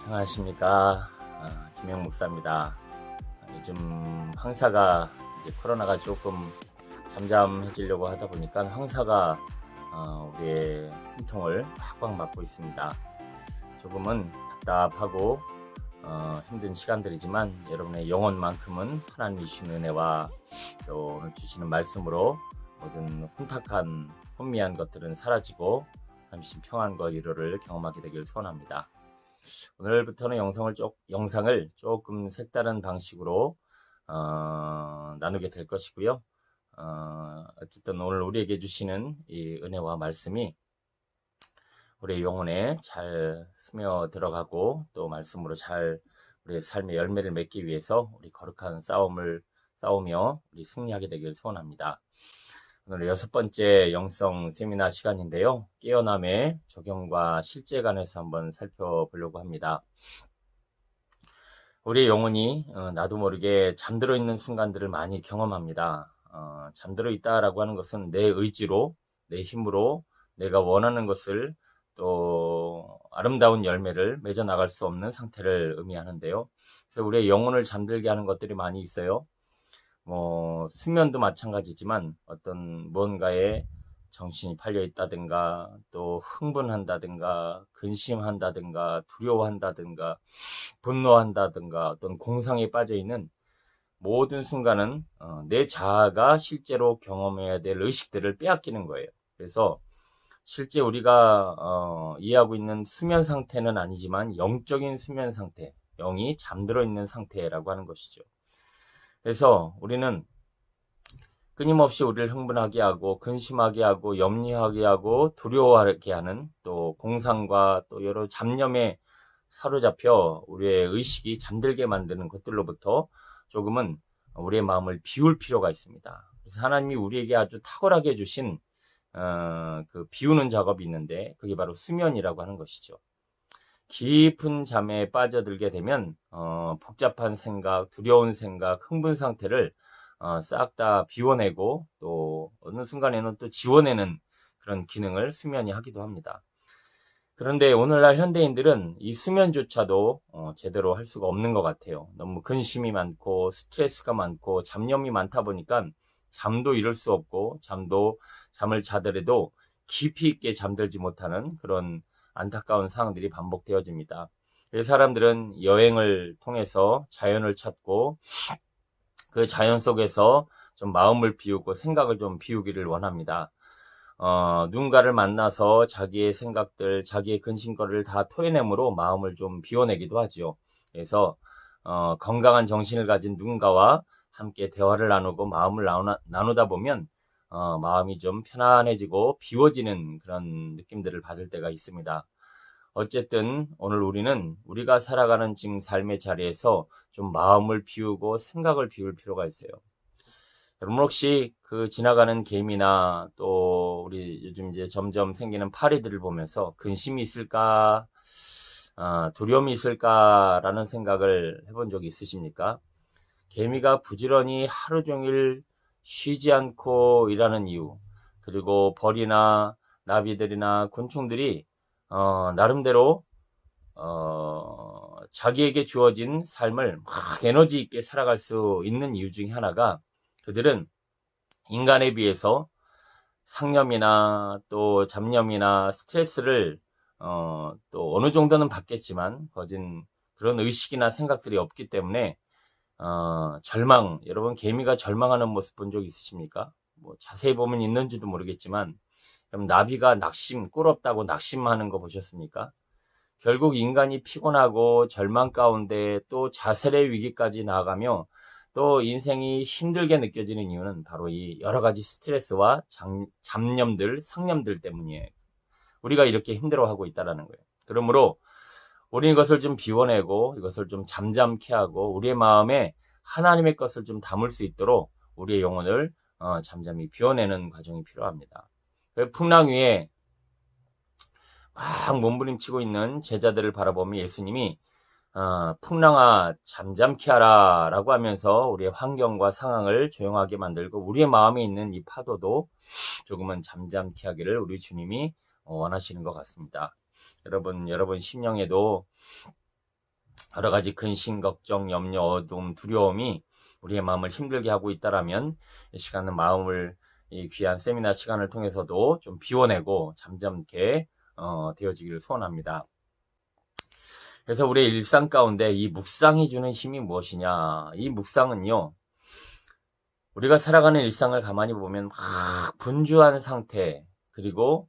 안녕하십니까. 김영 목사입니다. 요즘 황사가 이제 코로나가 조금 잠잠해지려고 하다 보니까 황사가 우리의 숨통을 꽉꽉 막고 있습니다. 조금은 답답하고 힘든 시간들이지만 여러분의 영혼만큼은 하나님이 주시는 은혜와 또 오늘 주시는 말씀으로 모든 혼탁한 혼미한 것들은 사라지고 하나님 주신 평안과 위로를 경험하게 되길 소원합니다. 오늘부터는 영상을 조금 색다른 방식으로 나누게 될 것이고요. 어쨌든 오늘 우리에게 주시는 이 은혜와 말씀이 우리의 영혼에 잘 스며 들어가고 또 말씀으로 잘 우리의 삶의 열매를 맺기 위해서 우리 거룩한 싸움을 싸우며 우리 승리하게 되길 소원합니다. 오늘 6번째 영성 세미나 시간인데요. 깨어남의 적용과 실제 관해서 한번 살펴보려고 합니다. 우리의 영혼이 나도 모르게 잠들어 있는 순간들을 많이 경험합니다. 잠들어 있다라고 하는 것은 내 의지로, 내 힘으로 내가 원하는 것을 또 아름다운 열매를 맺어 나갈 수 없는 상태를 의미하는데요. 그래서 우리의 영혼을 잠들게 하는 것들이 많이 있어요. 수면도 마찬가지지만 어떤 무언가에 정신이 팔려 있다든가 또 흥분한다든가 근심한다든가 두려워한다든가 분노한다든가 어떤 공상에 빠져 있는 모든 순간은 내 자아가 실제로 경험해야 될 의식들을 빼앗기는 거예요. 그래서 실제 우리가 이해하고 있는 수면 상태는 아니지만 영적인 수면 상태, 영이 잠들어 있는 상태라고 하는 것이죠. 그래서 우리는 끊임없이 우리를 흥분하게 하고 근심하게 하고 염려하게 하고 두려워하게 하는 또 공상과 또 여러 잡념에 사로잡혀 우리의 의식이 잠들게 만드는 것들로부터 조금은 우리의 마음을 비울 필요가 있습니다. 그래서 하나님이 우리에게 아주 탁월하게 주신 그 비우는 작업이 있는데 그게 바로 수면이라고 하는 것이죠. 깊은 잠에 빠져들게 되면 복잡한 생각, 두려운 생각, 흥분 상태를 싹 다 비워내고 또 어느 순간에는 또 지워내는 그런 기능을 수면이 하기도 합니다. 그런데 오늘날 현대인들은 이 수면조차도 제대로 할 수가 없는 것 같아요. 너무 근심이 많고 스트레스가 많고 잡념이 많다 보니까 잠도 이룰 수 없고 잠을 자더라도 깊이 있게 잠들지 못하는 그런 안타까운 상황들이 반복되어집니다. 사람들은 여행을 통해서 자연을 찾고 그 자연 속에서 좀 마음을 비우고 생각을 좀 비우기를 원합니다. 누군가를 만나서 자기의 생각들, 자기의 근심거리를 다 토해내므로 마음을 좀 비워내기도 하지요. 그래서 건강한 정신을 가진 누군가와 함께 대화를 나누고 마음을 나누다 보면 마음이 좀 편안해지고 비워지는 그런 느낌들을 받을 때가 있습니다. 어쨌든 오늘 우리는 우리가 살아가는 지금 삶의 자리에서 좀 마음을 비우고 생각을 비울 필요가 있어요. 여러분 혹시 그 지나가는 개미나 또 우리 요즘 이제 점점 생기는 파리들을 보면서 근심이 있을까, 두려움이 있을까라는 생각을 해본 적이 있으십니까? 개미가 부지런히 하루 종일 쉬지 않고 일하는 이유, 그리고 벌이나 나비들이나 곤충들이 나름대로 자기에게 주어진 삶을 막 에너지 있게 살아갈 수 있는 이유 중에 하나가 그들은 인간에 비해서 상념이나 또 잡념이나 스트레스를 또 어느 정도는 받겠지만 거진 그런 의식이나 생각들이 없기 때문에 여러분 개미가 절망하는 모습 본 적 있으십니까? 자세히 보면 있는지도 모르겠지만 그럼 나비가 꿀 없다고 낙심하는 거 보셨습니까? 결국 인간이 피곤하고 절망 가운데 또 자살의 위기까지 나아가며 또 인생이 힘들게 느껴지는 이유는 바로 이 여러 가지 스트레스와 잡념들, 상념들 때문이에요. 우리가 이렇게 힘들어하고 있다는 거예요. 그러므로 우리 이것을 좀 비워내고 이것을 좀 잠잠케 하고 우리의 마음에 하나님의 것을 좀 담을 수 있도록 우리의 영혼을 잠잠히 비워내는 과정이 필요합니다. 풍랑 위에 막 몸부림치고 있는 제자들을 바라보며 예수님이 풍랑아 잠잠케 하라 라고 하면서 우리의 환경과 상황을 조용하게 만들고 우리의 마음에 있는 이 파도도 조금은 잠잠케 하기를 우리 주님이 원하시는 것 같습니다. 여러분 심령에도 여러 가지 근심, 걱정, 염려, 어두움, 두려움이 우리의 마음을 힘들게 하고 있다라면 이 시간은 마음을 이 귀한 세미나 시간을 통해서도 좀 비워내고 잠잠케 되어지기를 소원합니다. 그래서 우리의 일상 가운데 이 묵상이 주는 힘이 무엇이냐? 이 묵상은요, 우리가 살아가는 일상을 가만히 보면 막 분주한 상태, 그리고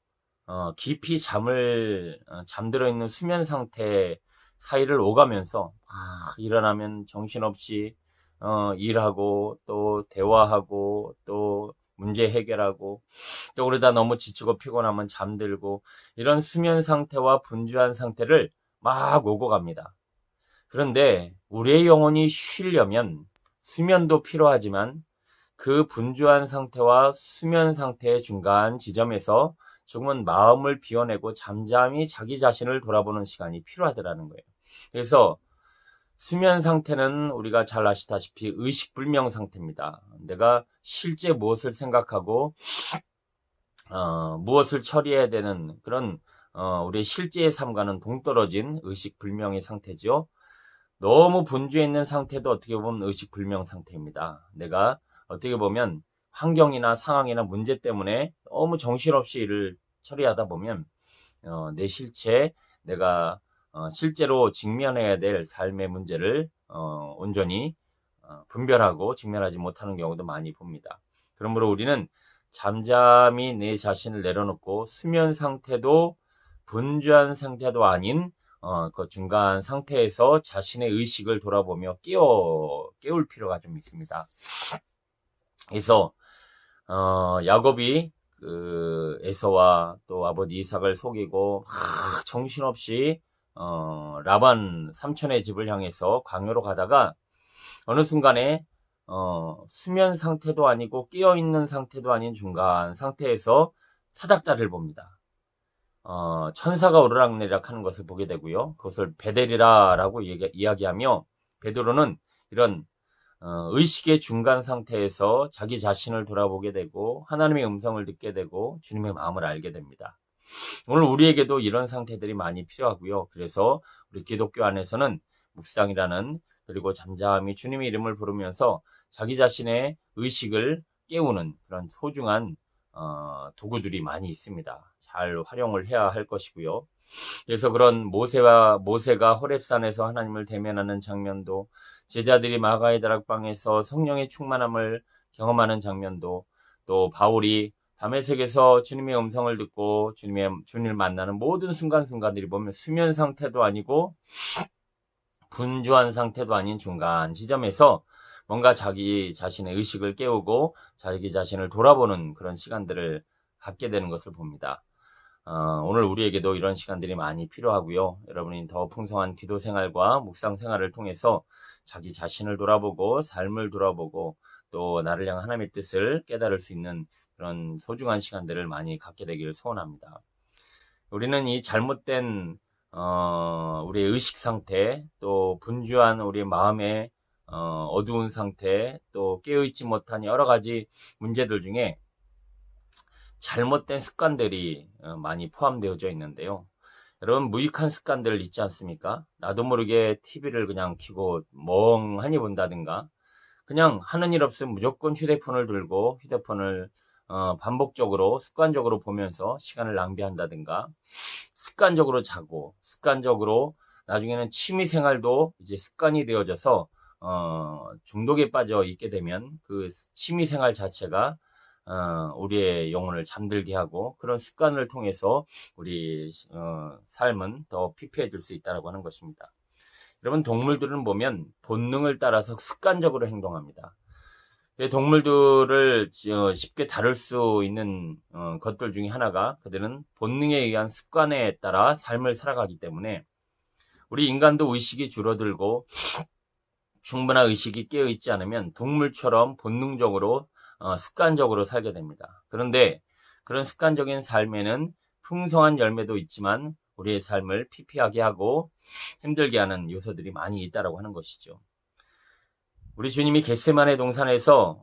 깊이 잠들어 있는 수면 상태 사이를 오가면서 막 일어나면 정신없이 일하고 또 대화하고 또 문제 해결하고 또 그러다 너무 지치고 피곤하면 잠들고 이런 수면 상태와 분주한 상태를 막 오고 갑니다. 그런데 우리의 영혼이 쉬려면 수면도 필요하지만 그 분주한 상태와 수면 상태의 중간 지점에서 조금은 마음을 비워내고 잠잠히 자기 자신을 돌아보는 시간이 필요하더라는 거예요. 그래서 수면 상태는 우리가 잘 아시다시피 의식불명 상태입니다. 내가 실제 무엇을 생각하고 무엇을 처리해야 되는 그런 우리의 실제의 삶과는 동떨어진 의식불명의 상태죠. 너무 분주해 있는 상태도 어떻게 보면 의식불명 상태입니다. 내가 어떻게 보면 환경이나 상황이나 문제 때문에 너무 정신없이 일을 처리하다 보면 내 실체, 내가 실제로 직면해야 될 삶의 문제를 온전히 분별하고 직면하지 못하는 경우도 많이 봅니다. 그러므로 우리는 잠잠히 내 자신을 내려놓고 수면 상태도 분주한 상태도 아닌 그 중간 상태에서 자신의 의식을 돌아보며 깨울 필요가 좀 있습니다. 그래서 야곱이 그 에서와 또 아버지 이삭을 속이고 막 정신없이 라반 삼촌의 집을 향해서 광야로 가다가 어느 순간에 수면 상태도 아니고 깨어있는 상태도 아닌 중간 상태에서 사닥다리를 봅니다. 천사가 오르락내리락 하는 것을 보게 되고요. 그것을 베델이라고 이야기하며 베드로는 이런 의식의 중간 상태에서 자기 자신을 돌아보게 되고 하나님의 음성을 듣게 되고 주님의 마음을 알게 됩니다. 오늘 우리에게도 이런 상태들이 많이 필요하고요. 그래서 우리 기독교 안에서는 묵상이라는 그리고 잠잠히 주님의 이름을 부르면서 자기 자신의 의식을 깨우는 그런 소중한 도구들이 많이 있습니다. 잘 활용을 해야 할 것이고요. 그래서 그런 모세가 호렙산에서 하나님을 대면하는 장면도, 제자들이 마가의 다락방에서 성령의 충만함을 경험하는 장면도, 또 바울이 다메섹에서 주님의 음성을 듣고 주님을 만나는 모든 순간순간들이 보면 수면 상태도 아니고 분주한 상태도 아닌 중간 지점에서 뭔가 자기 자신의 의식을 깨우고 자기 자신을 돌아보는 그런 시간들을 갖게 되는 것을 봅니다. 오늘 우리에게도 이런 시간들이 많이 필요하고요. 여러분이 더 풍성한 기도 생활과 묵상 생활을 통해서 자기 자신을 돌아보고 삶을 돌아보고 또 나를 향한 하나님의 뜻을 깨달을 수 있는 그런 소중한 시간들을 많이 갖게 되기를 소원합니다. 우리는 이 잘못된 우리의 의식 상태, 또 분주한 우리의 마음의 어두운 상태, 또 깨어있지 못한 여러 가지 문제들 중에 잘못된 습관들이 많이 포함되어져 있는데요. 여러분, 무익한 습관들 있지 않습니까? 나도 모르게 TV를 그냥 켜고 멍하니 본다든가, 그냥 하는 일 없으면 무조건 휴대폰을 들고 휴대폰을 반복적으로 습관적으로 보면서 시간을 낭비한다든가, 습관적으로 자고 습관적으로 나중에는 취미 생활도 이제 습관이 되어져서 중독에 빠져 있게 되면 그 취미 생활 자체가 우리의 영혼을 잠들게 하고 그런 습관을 통해서 우리 삶은 더 피폐해질 수 있다고 하는 것입니다. 여러분, 동물들은 보면 본능을 따라서 습관적으로 행동합니다. 동물들을 쉽게 다룰 수 있는 것들 중에 하나가 그들은 본능에 의한 습관에 따라 삶을 살아가기 때문에 우리 인간도 의식이 줄어들고 충분한 의식이 깨어있지 않으면 동물처럼 본능적으로 습관적으로 살게 됩니다. 그런데 그런 습관적인 삶에는 풍성한 열매도 있지만 우리의 삶을 피폐하게 하고 힘들게 하는 요소들이 많이 있다고 하는 것이죠. 우리 주님이 겟세마네 동산에서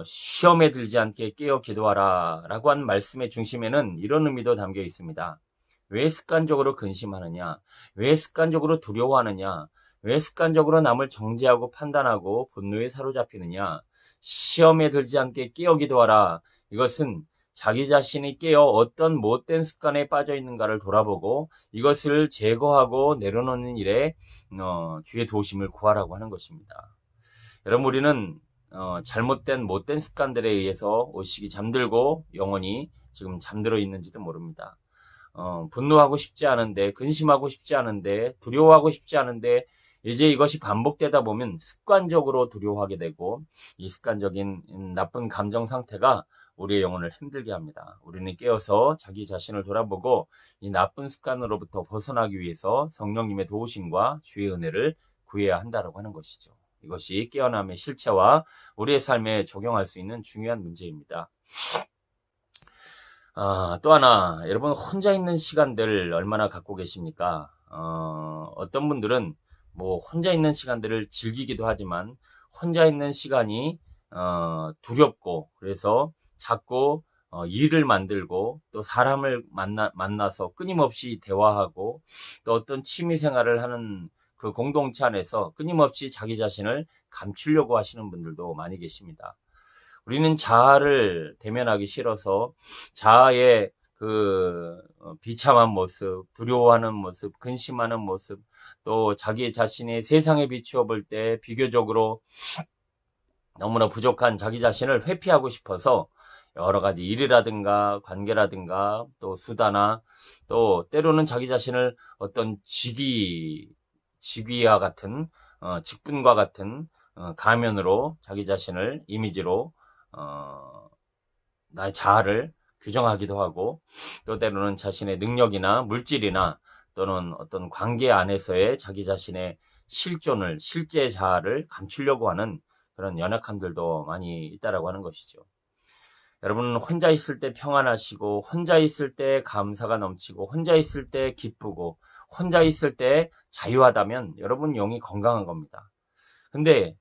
시험에 들지 않게 깨어 기도하라 라고 한 말씀의 중심에는 이런 의미도 담겨 있습니다. 왜 습관적으로 근심하느냐? 왜 습관적으로 두려워하느냐? 왜 습관적으로 남을 정죄하고 판단하고 분노에 사로잡히느냐? 시험에 들지 않게 깨어 기도하라. 이것은 자기 자신이 깨어 어떤 못된 습관에 빠져 있는가를 돌아보고 이것을 제거하고 내려놓는 일에 주의 도우심을 구하라고 하는 것입니다. 여러분, 우리는 잘못된 못된 습관들에 의해서 의식이 잠들고 영혼이 지금 잠들어 있는지도 모릅니다. 분노하고 싶지 않은데, 근심하고 싶지 않은데, 두려워하고 싶지 않은데, 이제 이것이 반복되다 보면 습관적으로 두려워하게 되고, 이 습관적인 나쁜 감정 상태가 우리의 영혼을 힘들게 합니다. 우리는 깨어서 자기 자신을 돌아보고 이 나쁜 습관으로부터 벗어나기 위해서 성령님의 도우심과 주의 은혜를 구해야 한다고 하는 것이죠. 이것이 깨어남의 실체와 우리의 삶에 적용할 수 있는 중요한 문제입니다. 또 하나, 여러분 혼자 있는 시간들 얼마나 갖고 계십니까? 어떤 분들은 뭐 혼자 있는 시간들을 즐기기도 하지만 혼자 있는 시간이 두렵고 그래서 자꾸 일을 만들고 또 사람을 만나서 끊임없이 대화하고 또 어떤 취미 생활을 하는 그 공동체 안에서 끊임없이 자기 자신을 감추려고 하시는 분들도 많이 계십니다. 우리는 자아를 대면하기 싫어서 자아의 그 비참한 모습, 두려워하는 모습, 근심하는 모습, 또 자기 자신의 세상에 비추어 볼 때 비교적으로 너무나 부족한 자기 자신을 회피하고 싶어서 여러 가지 일이라든가 관계라든가 또 수다나 또 때로는 자기 자신을 어떤 직위와 같은 직분과 같은 가면으로 자기 자신을 이미지로 나의 자아를 규정하기도 하고 또 때로는 자신의 능력이나 물질이나 또는 어떤 관계 안에서의 자기 자신의 실존을 실제 자아를 감추려고 하는 그런 연약함들도 많이 있다라고 하는 것이죠. 여러분 혼자 있을 때 평안하시고 혼자 있을 때 감사가 넘치고 혼자 있을 때 기쁘고 혼자 있을 때 자유하다면 여러분 영이 건강한 겁니다. 근데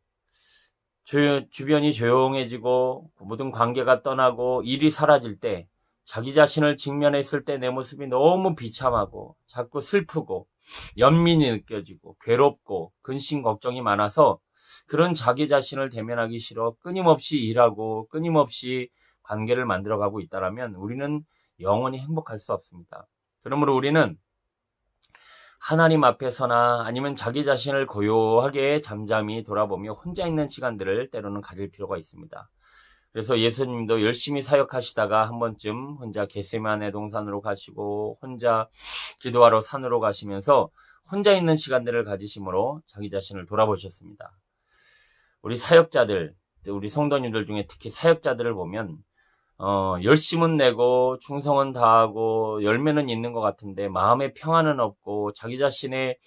주변이 조용해지고 모든 관계가 떠나고 일이 사라질 때 자기 자신을 직면했을 때 내 모습이 너무 비참하고 자꾸 슬프고 연민이 느껴지고 괴롭고 근심 걱정이 많아서 그런 자기 자신을 대면하기 싫어 끊임없이 일하고 끊임없이 관계를 만들어가고 있다면 우리는 영원히 행복할 수 없습니다. 그러므로 우리는 하나님 앞에서나 아니면 자기 자신을 고요하게 잠잠히 돌아보며 혼자 있는 시간들을 때로는 가질 필요가 있습니다. 그래서 예수님도 열심히 사역하시다가 한 번쯤 혼자 겟세마네 동산으로 가시고 혼자 기도하러 산으로 가시면서 혼자 있는 시간들을 가지심으로 자기 자신을 돌아보셨습니다. 우리 사역자들, 우리 성도님들 중에 특히 사역자들을 보면 열심은 내고 충성은 다하고 열매는 있는 것 같은데 마음의 평안은 없고 자기 자신의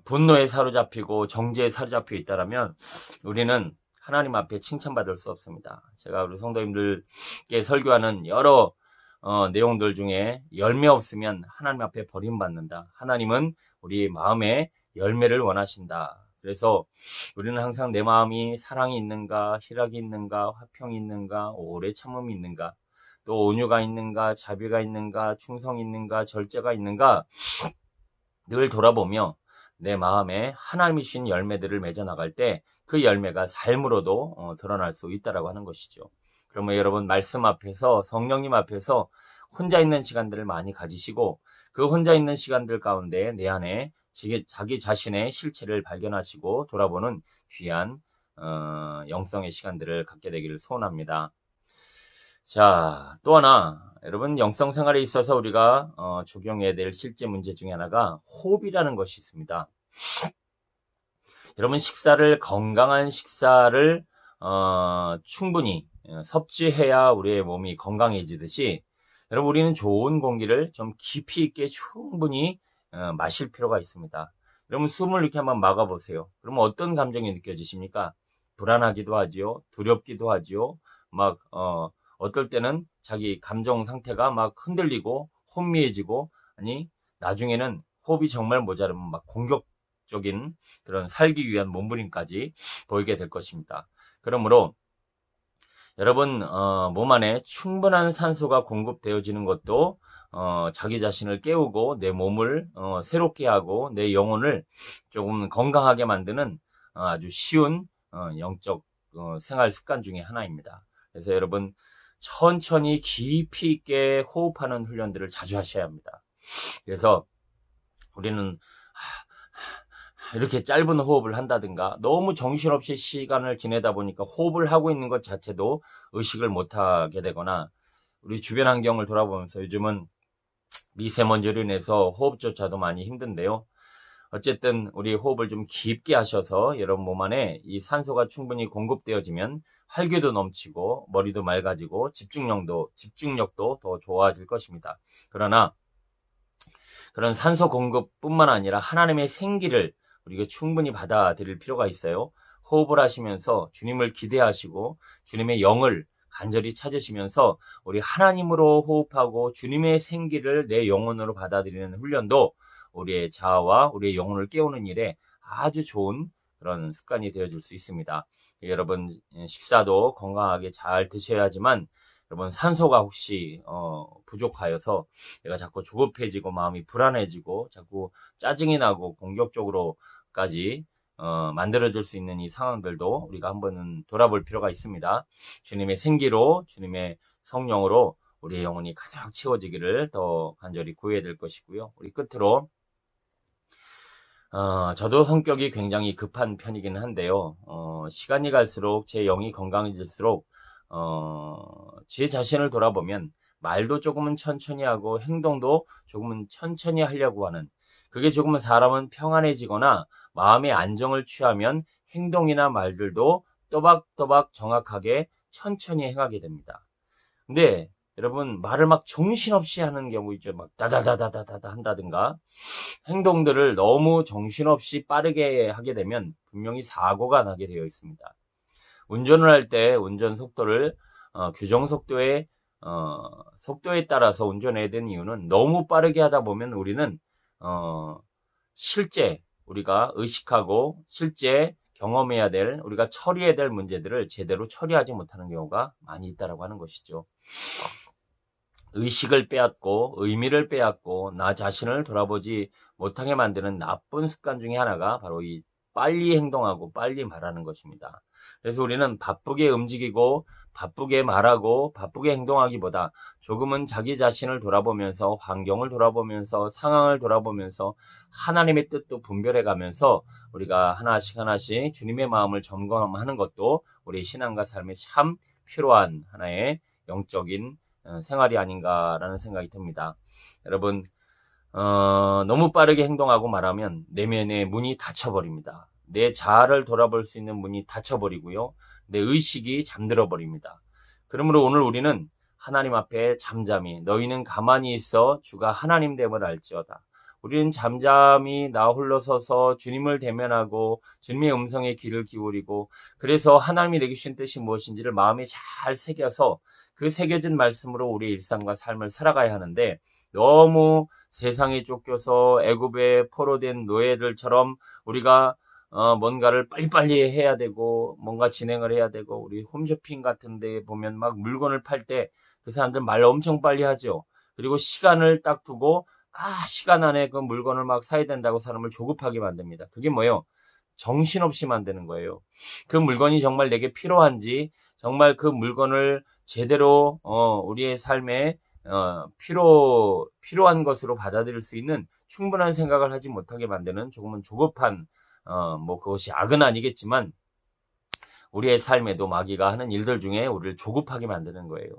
분노에 사로잡히고 정죄에 사로잡혀 있다라면 우리는 하나님 앞에 칭찬받을 수 없습니다. 제가 우리 성도님들께 설교하는 여러 내용들 중에 열매 없으면 하나님 앞에 버림받는다. 하나님은 우리 마음에 열매를 원하신다. 그래서 우리는 항상 내 마음이 사랑이 있는가, 희락이 있는가, 화평이 있는가, 오래 참음이 있는가, 또 온유가 있는가, 자비가 있는가, 충성이 있는가, 절제가 있는가 늘 돌아보며 내 마음에 하나님이 주신 열매들을 맺어 나갈 때 그 열매가 삶으로도 드러날 수 있다라고 하는 것이죠. 그러면 여러분 말씀 앞에서 성령님 앞에서 혼자 있는 시간들을 많이 가지시고 그 혼자 있는 시간들 가운데 내 안에 자기 자신의 실체를 발견하시고 돌아보는 귀한 영성의 시간들을 갖게 되기를 소원합니다. 자, 또 하나 여러분 영성 생활에 있어서 우리가 적용해야 될 실제 문제 중에 하나가 호흡이라는 것이 있습니다. 여러분 건강한 식사를 충분히 섭취해야 우리의 몸이 건강해지듯이 여러분 우리는 좋은 공기를 좀 깊이 있게 충분히 마실 필요가 있습니다. 여러분 숨을 이렇게 한번 막아보세요. 그러면 어떤 감정이 느껴지십니까? 불안하기도 하지요. 두렵기도 하지요. 막 어떨 때는 자기 감정 상태가 막 흔들리고 혼미해지고 아니 나중에는 호흡이 정말 모자르면 막 공격적인 그런 살기 위한 몸부림까지 보이게 될 것입니다. 그러므로 여러분 몸 안에 충분한 산소가 공급되어지는 것도 자기 자신을 깨우고 내 몸을 새롭게 하고 내 영혼을 조금 건강하게 만드는 아주 쉬운 영적 생활 습관 중에 하나입니다. 그래서 여러분 천천히 깊이 있게 호흡하는 훈련들을 자주 하셔야 합니다. 그래서 우리는 이렇게 짧은 호흡을 한다든가 너무 정신없이 시간을 지내다 보니까 호흡을 하고 있는 것 자체도 의식을 못하게 되거나 우리 주변 환경을 돌아보면서 요즘은 미세먼지로 인해서 호흡조차도 많이 힘든데요. 어쨌든 우리 호흡을 좀 깊게 하셔서 여러분 몸 안에 이 산소가 충분히 공급되어지면 활기도 넘치고 머리도 맑아지고 집중력도 더 좋아질 것입니다. 그러나 그런 산소 공급뿐만 아니라 하나님의 생기를 우리가 충분히 받아들일 필요가 있어요. 호흡을 하시면서 주님을 기대하시고 주님의 영을 간절히 찾으시면서 우리 하나님으로 호흡하고 주님의 생기를 내 영혼으로 받아들이는 훈련도 우리의 자아와 우리의 영혼을 깨우는 일에 아주 좋은 그런 습관이 되어줄 수 있습니다. 여러분 식사도 건강하게 잘 드셔야 하지만 여러분 산소가 혹시 부족하여서 내가 자꾸 조급해지고 마음이 불안해지고 자꾸 짜증이 나고 공격적으로까지 만들어줄 수 있는 이 상황들도 우리가 한번은 돌아볼 필요가 있습니다. 주님의 생기로 주님의 성령으로 우리의 영혼이 가득 채워지기를 더 간절히 구해야 될 것이고요. 우리 끝으로 저도 성격이 굉장히 급한 편이긴 한데요. 시간이 갈수록 제 영이 건강해질수록 제 자신을 돌아보면 말도 조금은 천천히 하고 행동도 조금은 천천히 하려고 하는, 그게 조금은 사람은 평안해지거나 마음의 안정을 취하면 행동이나 말들도 또박또박 정확하게 천천히 행하게 됩니다. 근데 여러분 말을 막 정신없이 하는 경우 있죠. 막 다다다다다다 한다든가 행동들을 너무 정신없이 빠르게 하게 되면 분명히 사고가 나게 되어 있습니다. 운전을 할 때 운전 속도를 규정 속도에 따라서 운전해야 되는 이유는 너무 빠르게 하다 보면 우리는 실제 우리가 의식하고 실제 경험해야 될, 우리가 처리해야 될 문제들을 제대로 처리하지 못하는 경우가 많이 있다라고 하는 것이죠. 의식을 빼앗고 의미를 빼앗고 나 자신을 돌아보지 못하게 만드는 나쁜 습관 중에 하나가 바로 이 빨리 행동하고 빨리 말하는 것입니다. 그래서 우리는 바쁘게 움직이고 바쁘게 말하고 바쁘게 행동하기보다 조금은 자기 자신을 돌아보면서 환경을 돌아보면서 상황을 돌아보면서 하나님의 뜻도 분별해 가면서 우리가 하나씩 주님의 마음을 점검하는 것도 우리 신앙과 삶에 참 필요한 하나의 영적인 생활이 아닌가라는 생각이 듭니다. 여러분 너무 빠르게 행동하고 말하면 내면의 문이 닫혀버립니다. 내 자아를 돌아볼 수 있는 문이 닫혀버리고요. 내 의식이 잠들어 버립니다. 그러므로 오늘 우리는 하나님 앞에 잠잠히 너희는 가만히 있어 주가 하나님 됨을 알지어다. 우리는 잠잠히 나 홀로 서서 주님을 대면하고 주님의 음성에 귀를 기울이고 그래서 하나님이 내게 주신 뜻이 무엇인지를 마음에 잘 새겨서 그 새겨진 말씀으로 우리의 일상과 삶을 살아가야 하는데 너무 세상에 쫓겨서 애굽에 포로된 노예들처럼 우리가 뭔가를 빨리빨리 해야 되고 뭔가 진행을 해야 되고 우리 홈쇼핑 같은 데 보면 막 물건을 팔 때 그 사람들 말 엄청 빨리 하죠. 그리고 시간을 딱 두고 시간 안에 그 물건을 막 사야 된다고 사람을 조급하게 만듭니다. 그게 뭐예요? 정신없이 만드는 거예요. 그 물건이 정말 내게 필요한지 정말 그 물건을 제대로 우리의 삶에 필요한 것으로 받아들일 수 있는 충분한 생각을 하지 못하게 만드는 조금은 조급한 그것이 악은 아니겠지만 우리의 삶에도 마귀가 하는 일들 중에 우리를 조급하게 만드는 거예요.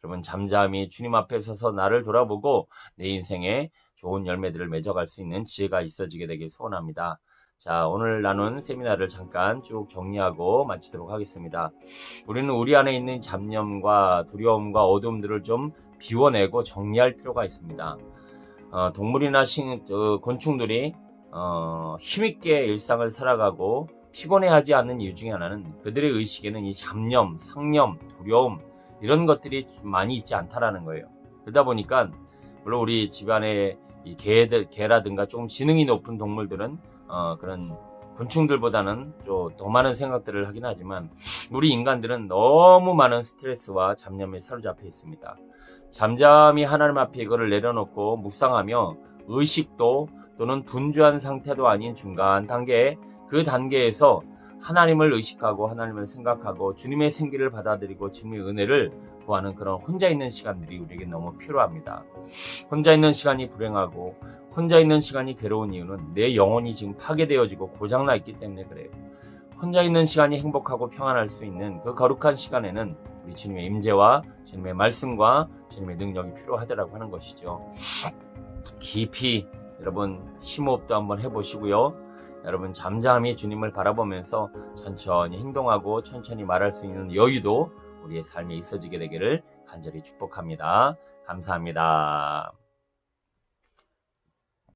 여러분 잠잠히 주님 앞에 서서 나를 돌아보고 내 인생에 좋은 열매들을 맺어갈 수 있는 지혜가 있어지게 되길 소원합니다. 자, 오늘 나눈 세미나를 잠깐 쭉 정리하고 마치도록 하겠습니다. 우리는 우리 안에 있는 잡념과 두려움과 어두움들을 좀 비워내고 정리할 필요가 있습니다. 동물이나 곤충들이 힘있게 일상을 살아가고 피곤해하지 않는 이유 중에 하나는 그들의 의식에는 이 잡념, 상념, 두려움 이런 것들이 많이 있지 않다라는 거예요. 그러다 보니까 물론 우리 집안에 이 개라든가 조금 지능이 높은 동물들은 그런 곤충들보다는 좀 더 많은 생각들을 하긴 하지만 우리 인간들은 너무 많은 스트레스와 잡념에 사로잡혀 있습니다. 잠잠히 하나님 앞에 이거를 내려놓고 묵상하며 의식도 또는 분주한 상태도 아닌 중간 단계, 그 단계에서 하나님을 의식하고 하나님을 생각하고 주님의 생기를 받아들이고 주님의 은혜를 구하는 그런 혼자 있는 시간들이 우리에게 너무 필요합니다. 혼자 있는 시간이 불행하고 혼자 있는 시간이 괴로운 이유는 내 영혼이 지금 파괴되어지고 고장나 있기 때문에 그래요. 혼자 있는 시간이 행복하고 평안할 수 있는 그 거룩한 시간에는 우리 주님의 임재와 주님의 말씀과 주님의 능력이 필요하다라고 하는 것이죠. 깊이 여러분 심호흡도 한번 해보시고요. 여러분 잠잠히 주님을 바라보면서 천천히 행동하고 천천히 말할 수 있는 여유도 우리의 삶에 있어지게 되기를 간절히 축복합니다. 감사합니다.